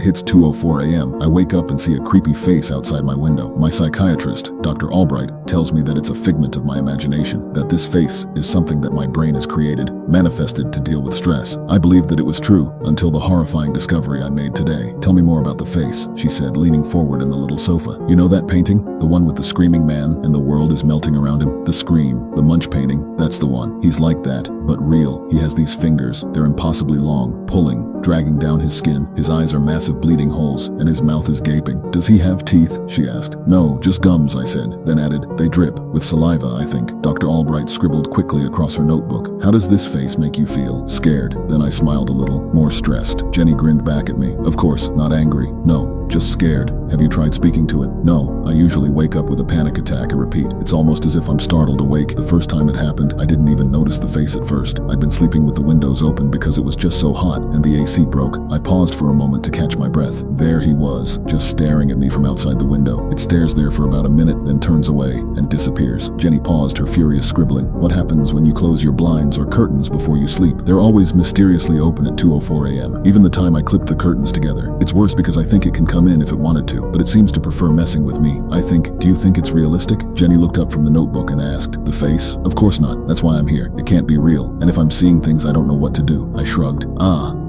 Hits 2:04 a.m. I wake up and see a creepy face outside my window. My psychiatrist, Dr. Albright, tells me that it's a figment of my imagination, that this face is something that my brain has created, manifested to deal with stress. I believed that it was true until the horrifying discovery I made today. Tell me more about the face, she said, leaning forward in the little sofa. You know that painting? The one with the screaming man and the world is melting around him? The Scream, the Munch painting, that's the one. He's like that, but real. He has these fingers, they're impossibly long, pulling, dragging down his skin. His eyes are massive bleeding holes, and his mouth is gaping. Does he have teeth? She asked. No, just gums, I said, then added, they drip. With saliva, I think. Dr. Albright scribbled quickly across her notebook. How does this face make you feel? Scared. Then I smiled a little, more stressed. Jenny grinned back at me. Of course, not angry. No, just scared. Have you tried speaking to it? No, I usually wake up with a panic attack. I repeat. It's almost as if I'm startled awake. The first time it happened, I didn't even notice the face at first. I'd been sleeping with the windows open because it was just so hot, and the AC broke. I paused for a moment to catch my breath. There he was, just staring at me from outside the window. It stares there for about a minute, then turns away and disappears. Jenny paused, her furious scribbling. What happens when you close your blinds or curtains before you sleep? They're always mysteriously open at 2:04 a.m. Even the time I clipped the curtains together. It's worse because I think it can come in if it wanted to, but it seems to prefer messing with me. I think, do you think it's realistic? Jenny looked up from the notebook and asked, the face? Of course not. That's why I'm here. It can't be real. And if I'm seeing things I don't know what to do. I shrugged.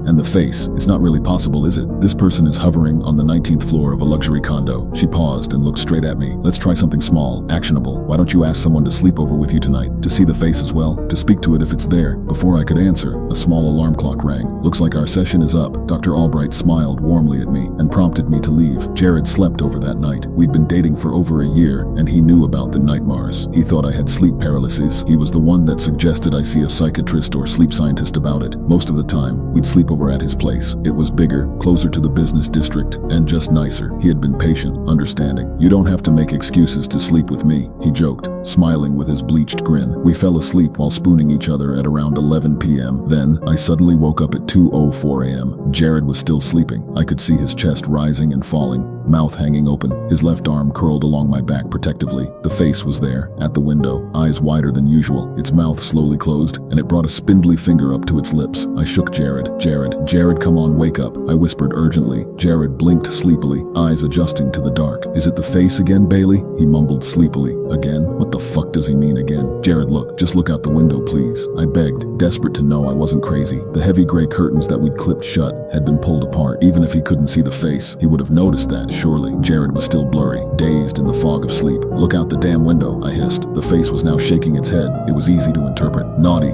And the face. It's not really possible, is it? This person is hovering on the 19th floor of a luxury condo. She paused and looked straight at me. Let's try something small, actionable. Why don't you ask someone to sleep over with you tonight? To see the face as well? To speak to it if it's there? Before I could answer, a small alarm clock rang. Looks like our session is up. Dr. Albright smiled warmly at me and prompted me to leave. Jared slept over that night. We'd been dating for over a year, and he knew about the nightmares. He thought I had sleep paralysis. He was the one that suggested I see a psychiatrist or sleep scientist about it. Most of the time, we'd sleep over at his place. It was bigger, closer to the business district, and just nicer. He had been patient, understanding. You don't have to make excuses to sleep with me, he joked, smiling with his bleached grin. We fell asleep while spooning each other at around 11 p.m. Then, I suddenly woke up at 2:04 a.m. Jared was still sleeping. I could see his chest rising and falling, mouth hanging open, his left arm curled along my back protectively. The face was there, at the window, eyes wider than usual, its mouth slowly closed, and it brought a spindly finger up to its lips. I shook Jared. Jared, come on, wake up, I whispered urgently. Jared blinked sleepily, eyes adjusting to the dark. Is it the face again, Bailey? He mumbled sleepily. Again? What the fuck does he mean again? Jared, look, just look out the window, please. I begged, desperate to know I wasn't crazy. The heavy gray curtains that we'd clipped shut had been pulled apart. Even if he couldn't see the face, he would have noticed that, surely. Jared was still blurry, dazed in the fog of sleep. Look out the damn window, I hissed. The face was now shaking its head. It was easy to interpret. Naughty,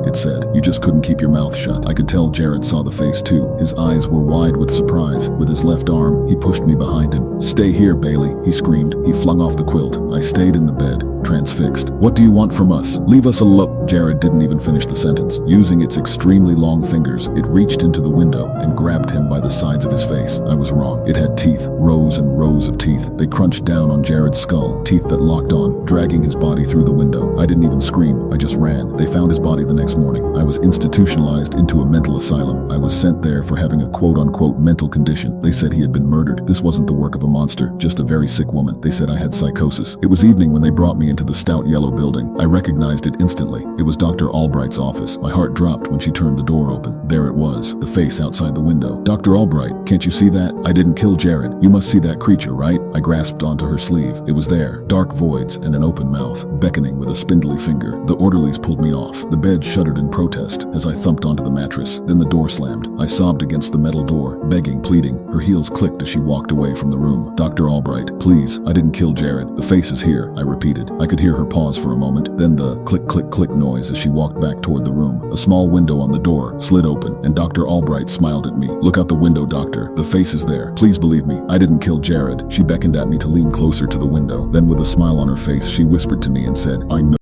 it said. You just couldn't keep your mouth shut. I could tell Jared saw the face too. His eyes were wide with surprise. With his left arm, he pushed me behind him. Stay here, Bailey, he screamed. He flung off the quilt. I stayed in the bed, transfixed. What do you want from us? Leave us alone. Jared didn't even finish the sentence. Using its extremely long fingers, it reached into the window and grabbed him by the sides of his face. I was wrong. It had teeth, rows and rows of teeth. They crunched down on Jared's skull, teeth that locked on, dragging his body through the window. I didn't even scream. I just ran. They found his body the next morning. I was institutionalized into a mental asylum. I was sent there for having a quote-unquote mental condition. They said he had been murdered. This wasn't the work of a monster, just a very sick woman. They said I had psychosis. It was evening when they brought me into the stout yellow building. I recognized it instantly. It was Dr. Albright's office. My heart dropped when she turned the door open. There it was, the face outside the window. Dr. Albright, can't you see that? I didn't kill Jared. You must see that creature, right? I grasped onto her sleeve. It was there, dark voids and an open mouth, beckoning with a spindly finger. The orderlies pulled me off. The bed shuddered in protest as I thumped onto the mattress. Then the door slammed. I sobbed against the metal door, begging, pleading. Her heels clicked as she walked away from the room. Dr. Albright, please, I didn't kill Jared. The face is here, I repeated. I could hear her pause for a moment, then the click, click, click noise as she walked back toward the room. A small window on the door slid open, and Dr. Albright smiled at me. Look out the window, doctor. The face is there. Please believe me. I didn't kill Jared. She beckoned at me to lean closer to the window. Then with a smile on her face, she whispered to me and said, I know.